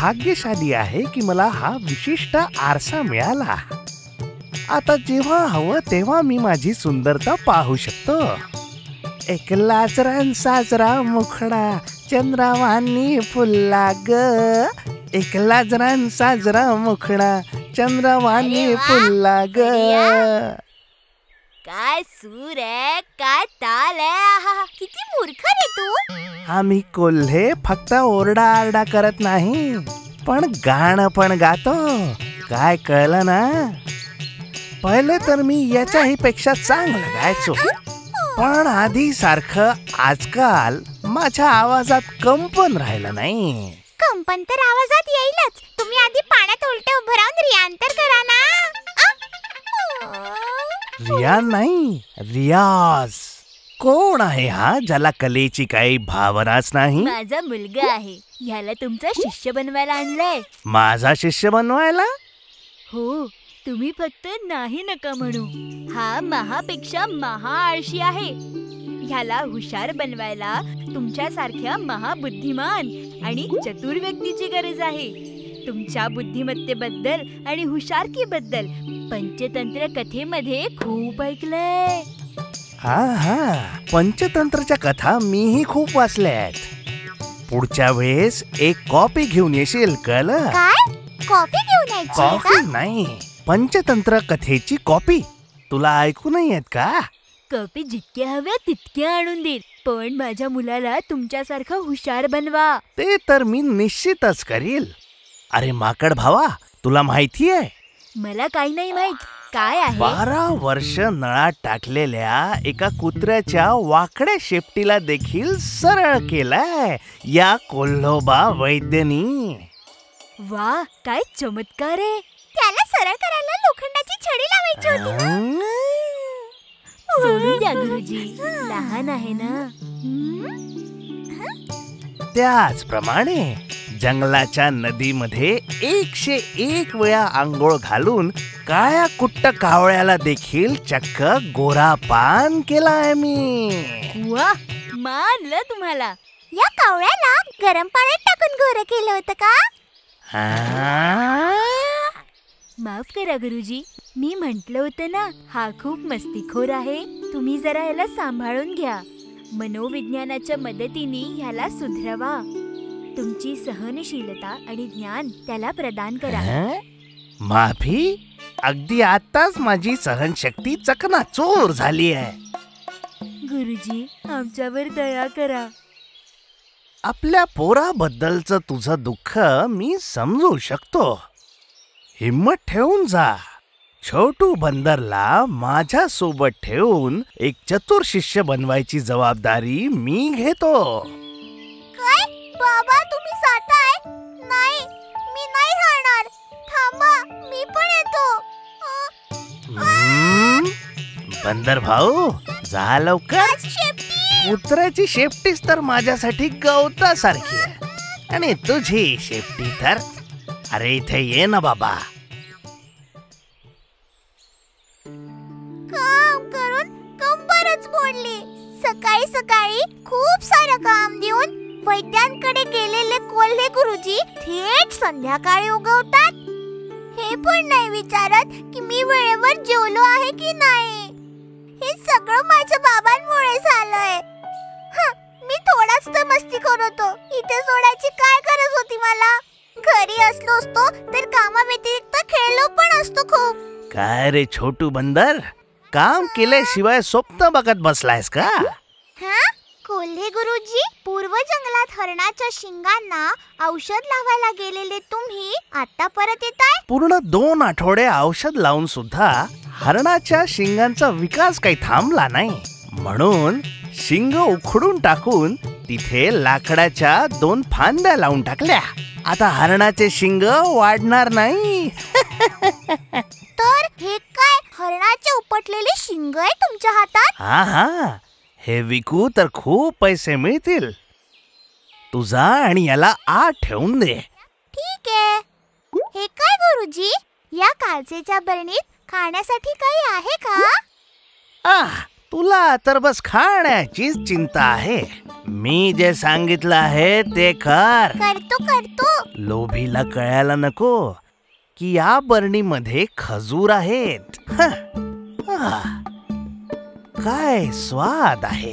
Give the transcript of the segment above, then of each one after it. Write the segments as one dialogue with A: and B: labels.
A: भाग्यशाली आहे की मला हा विशिष्ट आरसा मिळाला. आता जेव्हा हवं तेव्हा मी माझी सुंदरता पाहू शकतो. एक लाजरा साजरा मुखडा चंद्रवाणी फुलला ग. एक लाजरा साजरा मुखडा चंद्रवाणी
B: अरे वा,
A: फुलला ग.
B: बढिया. काय सूर आहे, काय ताल आहे. आहा, किती मूर्ख रे तू.
A: आम्ही कोल्हे फक्त ओरडा करत नाही, पण गाणं पण गातो. काय कळलं ना? पहिले तर मी याच्याही पेक्षा चांगलं गायचो, पण आधी सारखं आजकाल माझ्या आवाजात कंपन राहिलं नाही.
B: कंपन तर आवाजात येईलच. तुम्ही आधी पाण्यात उलटे उभं राहून रियांतर करा ना.
A: रियान नाही, रियाज. कोण आहे हा ज्याला कलेची काही भावनाच नाही?
B: माझा मुलगा आहे. ह्याला तुमचा शिष्य बनवायला आणलंय.
A: माझा शिष्य बनवायला?
B: हो, तुम्ही फक्त नाही नका म्हणू. हा महापेक्षा महाआळशी आहे. ह्याला हुशार बनवायला तुमच्यासारख्या महाबुद्धिमान आणि चतुर व्यक्तीची गरज आहे. तुमच्या बुद्धिमत्तेबद्दल आणि हुशारकीबद्दल पंचतंत्र कथेमध्ये खूप ऐकलंय.
A: हा, पंचतंत्रच्या कथा मीही खूप वाचल्यात. पुढच्या वेळेस एक कॉपी घेऊन येशील, कळलं?
B: काय? कॉफी घेऊन यायची
A: कॉफी नाही, पंचतंत्र कथेची कॉपी. तुला ऐकू नाही येत का?
B: कॉपी जितक्या हव्या तितक्या आणून देईल, पण माझ्या मुलाला तुमच्यासारखं हुशार बनवा.
A: ते तर मी निश्चितच करील. अरे माकड भावा, तुला माहिती आहे?
B: मला काही नाही माहित. काय आहे?
A: 12 वर्ष नळात टाकलेल्या एका कुत्र्याच्या वाकड्या शेपटीला देखील सरळ केलाय या कोल्होबा वैद्यनी.
B: वा, काय चमत्कार आहे. त्याला सरळ करायला लोखंडाची छडी लावायची होती ना. सोडून द्या गुरुजी, लहान आहे ना.
A: त्याचप्रमाणे जंगलाच्या नदीमध्ये 101 वेळा आंघोळ घालून काळ्या कुट्ट कावळ्याला देखील चक्क गोरा पान केलाय मी.
B: वा, मानलं तुम्हाला. या कावळ्याला गरम पाण्यात टाकून गोरं केलं होतं का? माफ करा गुरुजी, मी म्हंटल होतं ना, हा खूप मस्तीखोर आहे. तुम्ही जरा याला सांभाळून घ्या. मनोविज्ञानाच्या मदतीने ह्याला सुधरवा. तुमची सहनशीलता आणि ज्ञान त्याला प्रदान करा.
A: माफी? अगदी आताच माझी सहनशक्ती चकनाचूर झाली आहे.
B: गुरुजी, आमच्यावर दया करा.
A: आपल्या पोराबद्दलचं तुझं दुःख मी समजू शकतो. हिम्मत ठेवून जा. छोटू बंदरला माझ्या सोबत ठेवून एक चतुर शिष्य बनवायची जबाबदारी मी घेतो.
B: काय बाबा, तुम्ही जाताय? नाही, मी नाही राहणार. थांबा, मी पण येतो.
A: बंदर भाऊ, जा लवकर. कुत्र्याची शेपटीच तर माझ्यासाठी गवतासारखी आहे, आणि तुझी शेपटी तर, अरे इथे ये ना बाबा.
B: काम करून कंबरच मोडली. सकाळी सकाळी खूप सारं काम देऊन वैद्यांकडे गेलेले कोल्हे गुरुजी थेट संध्याकाळी उगवतात. हे पण नाही विचारत की मी वेळेवर जेवलो आहे की नाही. हे सगळं माझ्या बाबांमुळे झालंय. मी थोडाच तर मस्तीखोर होतो. इथे सोडायची काय गरज होती मला? घरी असलो असतो तर कामाव्यतिरिक्त खेळलो पण असतो खूप.
A: काय रे छोटू बंदर, काम केल्याशिवाय स्वप्न बघत बसलायस का?
B: कोल्हे गुरुजी, पूर्व जंगलात हरणाच्या शिंगांना औषध लावायला गेलेले तुम्ही आता परत येताय?
A: पूर्ण 2 आठवडे औषध लावून सुद्धा हरणाच्या शिंगांचा विकास काही थांबला नाही. म्हणून शिंग उखडून टाकून तिथे लाकडाच्या 2 फांद्या लावून टाकल्या. आता हरणाचे शिंग वाढणार नाही.
B: तर हे काय, हरणाचे उपटलेले शिंग आहे तुमच्या हातात?
A: हा, हे विकू तर खूप पैसे मिळतील. तुझा आणि याला आत ठेवून दे.
B: ठीक आहे. हे काय गुरुजी, या कालचेच्या बरणीत खाण्यासाठी काही आहे का?
A: तुला तर बस खाण्याचीच चिंता आहे. मी जे सांगितलं आहे ते कर.
B: करतो.
A: लोभीला कळायला नको की या बरणीमध्ये खजूर आहेत. काय स्वाद आहे.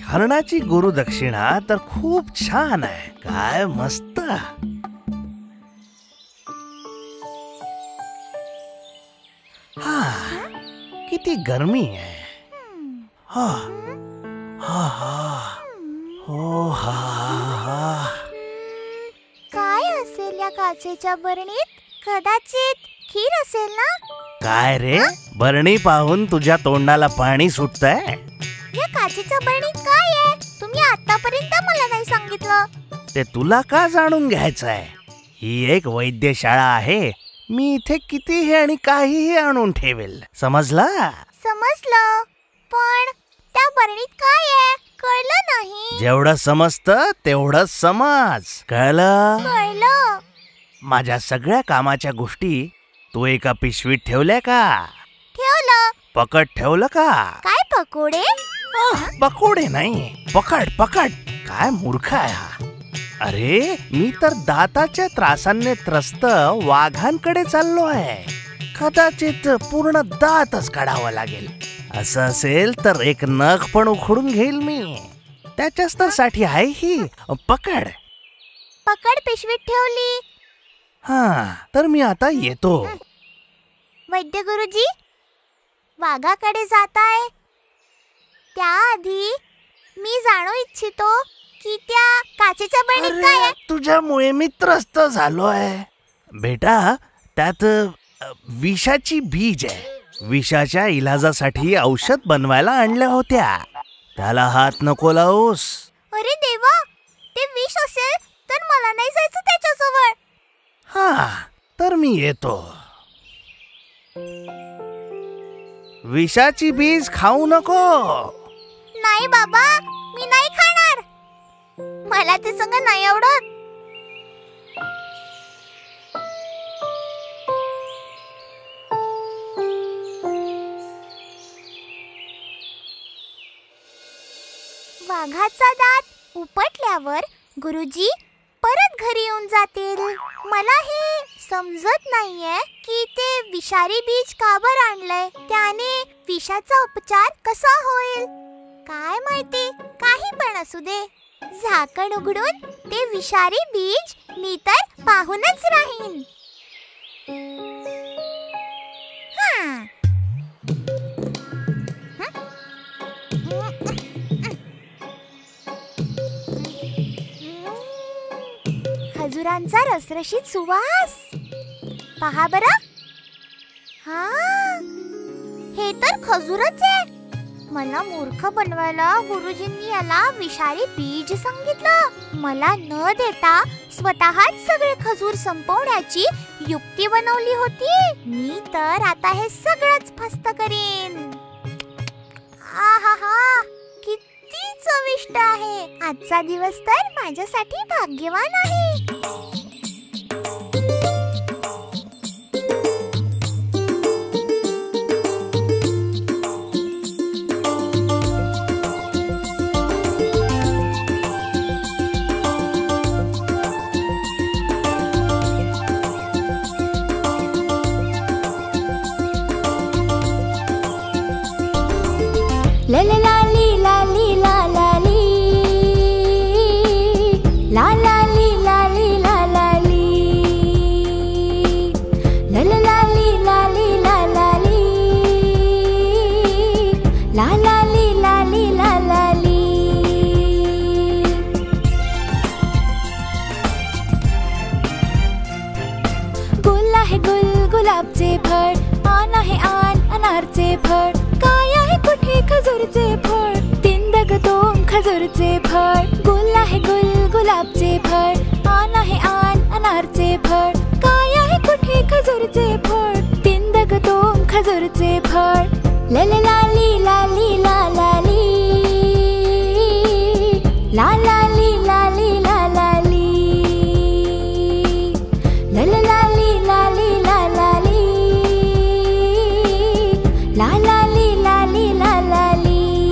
A: हरणाची गुरुदक्षिणा तर खूप छान आहे. काय मस्त. किती गरमी आहे.
B: काय असेल या काचेच्या बरणीत? कदाचित खीर असेल ना?
A: काय रे, बरणी पाहून तुझ्या तोंडाला पाणी सुटतंय?
B: या काचेच्या बरणीत काय आहे? तुम्ही आतापर्यंत मला नाही सांगितलं.
A: ते तुला का जाणून घ्यायचंय? ही एक वैद्यशाळा आहे. मी इथे कितीही आणि काहीही आणून ठेवेल. समजला?
B: समजलं, पण त्या बरणीत काय आहे कळलं नाही.
A: जेवढं समजतं तेवढं समज. कळलं? माझ्या सगळ्या कामाच्या गोष्टी तू एका पिशवीत ठेवल्या का?
B: ठेवलं.
A: पकड ठेवलं का?
B: काय पकोडे?
A: पकोडे नाही, पकड. काय मूर्ख आहे हा. अरे, मी तर दाताच्या त्रासाने त्रस्त वाघांकडे चाललो आहे. कदाचित पूर्ण दातच काढावा लागेल. असं असेल तर एक नख पण उखडून घेईल मी. त्याच्याच तर साठी आहे ही. पकड
B: पिशवीत ठेवली.
A: तर मी आता येतो.
B: वैद्य गुरुजी, वाघाकडे जाताय त्याआधी मी जाणू इच्छितो की त्या काचेच्या बरणीत काय आहे.
A: तुझ्यामुळे मी त्रस्त झालो आहे बेटा. त्यात विषाची बीज आहे. विषाच्या इलाजासाठी औषध बनवायला आणल्या होत्या. त्याला हात नको लावूस.
B: अरे देवा, ते विष असेल तर मला नाही जायचं त्याच्याजवळ.
A: तर मी येतो. विषाची बीज खाऊ नको.
B: नाही बाबा, मी नाही खाणार. मला ते सगळं नाही आवडत. वाघाचा दात उपटल्यावर गुरुजी परत घरी येऊन जातील. मला हे समजत नाहीये की ते विषारी बीज का बरं आणलंय. त्याने विषाचा उपचार कसा होईल काय माहिती. काही पण असू दे, झाकण उघडून ते विषारी बीज मी तर पाहूनच राहीन. खजुरांचा रसरशीत सुवास पहा बरं. हे तर खजूरच आहे. मला मूर्ख बनवायला गुरुजींनी याला विषारी बीज सांगितलं. मला न देता स्वतःच सगळे खजूर संपवण्याची युक्ती बनवली होती. मी तर आता हे सगळंच फस्त करीन. आहा, किती चविष्ट आहे. आजचा दिवस तर माझ्यासाठी भाग्यवान आहे.
C: La la la li la li la la li la la li la li la la li la la la li la li la la li la la li la li la la li. गुल आहे गुल गुलाबचे फळ. आन आहे आन अनारचे फळ. काय आहे कुठे खजूरचे फळ. तिंदग दोन खजूरचे फळ. गुल आहे गुल गुलाबचे फळ. आन आहे आन अनारचे फळ. काय आहे कुठे खजूरचे फळ. तिंदग दोन खजूरचे फळ. ला ला ला ली ला ली ला ला ली ला ला ली ला ली ला ला ली ला ला ला ली ला ली ला ला ली ला ला ली ला ली ला ला ली.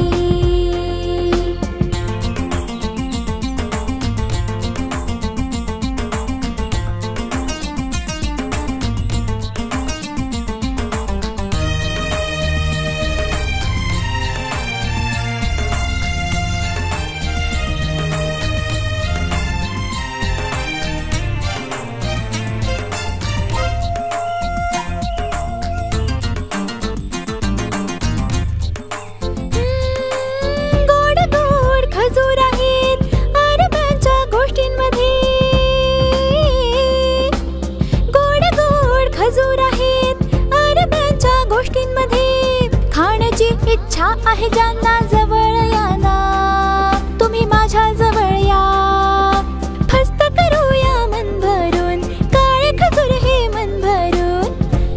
C: इच्छा आहे ज्यांना जवळ या ना, तुम्ही माझ्या जवळ या. फस्त करूया मन भरून, काळे खजूर हे मन भरून.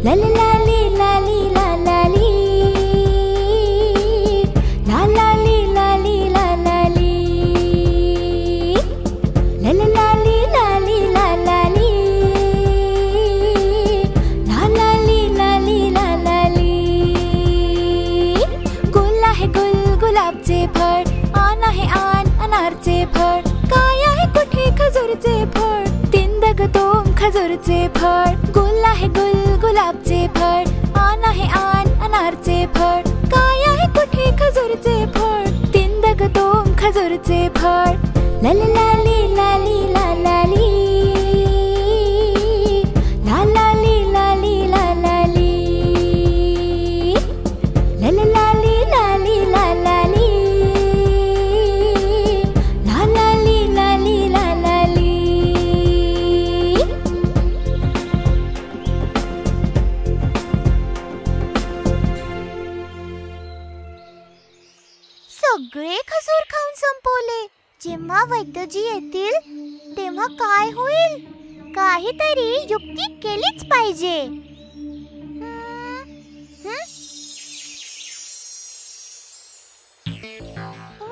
C: लाली लाली लाली लाली, लाली लाली लाली, लाली लाली लाली लाली, लाली लाली लाली. गुल आहे गुल गुलाबचे फळ, आन आहे आन अनारचे फळ. काय आहे कुठे खजूरचे फळ, तीन दगदोम खजूरचे फळ. गुल आहे गुल गुलाबचे फळ, आन आहे आन अनारचे फळ. काय आहे कुठे खजूरचे फळ, तीन दगदोम खजूरचे फळ. लाली लाली लाली लाली, लाली लाली लाली, लाली लाली लाली लाली, लाली लाली लाली.
B: सगळे खजूर खाऊन संपवले. जेव्हा वैद्यजी येतील तेव्हा काय होईल? काहीतरी युक्ती केलीच पाहिजे.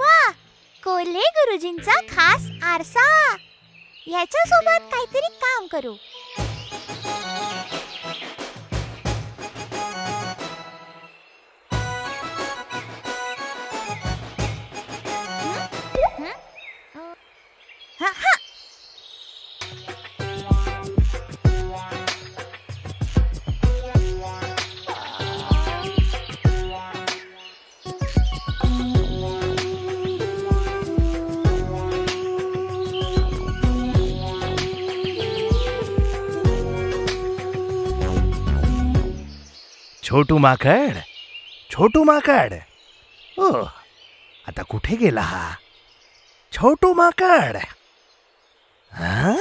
B: वा, कोल्हे गुरुजींचा खास आरसा. याच्यासोबत काहीतरी काम करू. हा हा.
A: छोटू माकड, छोटू माकड. ओ, आता कुठे गेला हा छोटू माकड? हा,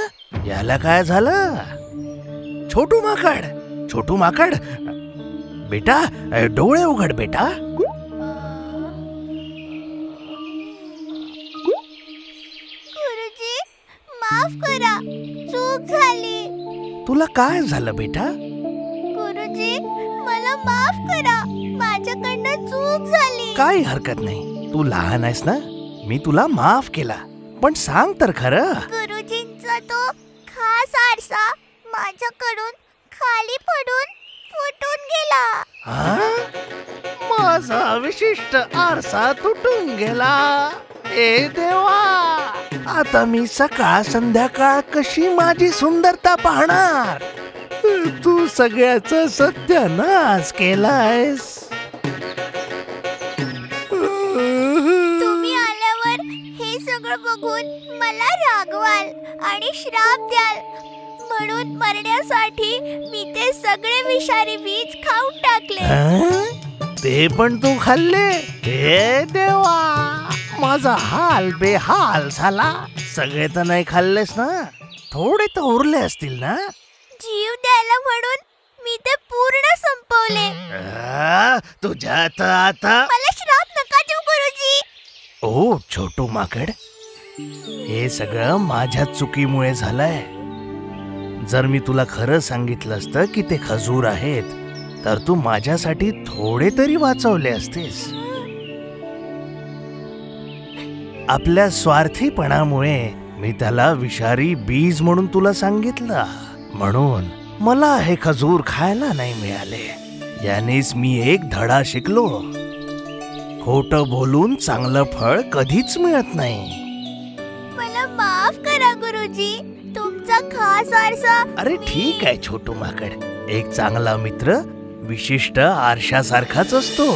A: याला काय झालं? छोटू माकड, छोटू माकड, बेटा डोळे उघड बेटा.
B: गुरुजी, माफ करा, चूक झाली.
A: तुला काय झालं बेटा?
B: गुरुजी, मला माफ करा, माझ्याकडनं चूक झाली.
A: काही हरकत नाही, तू लहान आहेस ना, मी तुला माफ केला. पण सांग तर खरं,
B: गुरुजींचा तो खास आरसा माझ्याकडून खाली पडून फुटून गेला.
A: हा? माझा विशिष्ट आरसा तुटून गेला. ए देवा, आता मी सकाळ संध्याकाळ कशी माझी सुंदरता पाहणार? तू सगळ्याचं सत्यानाश केलायस.
B: तुम्ही आल्यावर हे सगळं बघून मला रागवाल आणि श्राप द्याल, म्हणून मरण्यासाठी मी ते सगळे विषारी बीज खाऊन टाकले.
A: ते पण तू खाल्ले? हे देवा, माझा हाल बेहाल झाला. सगळे तर नाही खाल्लेस ना, थोडे तर उरले असतील ना.
B: जीव द्यायला म्हणून मी ते पूर्ण संपवले.
A: तुझ्या आता
B: मला श्राप नका देऊ गुरुजी.
A: ओ छोटू माकड, हे सगळं माझ्या चुकीमुळे झालंय. जर मी तुला खरं सांगितलं असतं की ते खजूर आहेत, तर तू माझ्यासाठी थोडे तरी वाचवले असतेस. आपल्या स्वार्थीपणामुळे मी त्याला विषारी बीज म्हणून तुला सांगितलं, म्हणून मला हे खजूर खायला नाही मिळाले. यानेच मी एक धडा शिकलो. खोटं बोलून चांगलं फळ कधीच मिळत नाही.
B: मला माफ करा गुरुजी, तुमचा खास आरसा.
A: अरे ठीक आहे छोटू माकड, एक चांगला मित्र विशिष्ट आरशासारखाच असतो.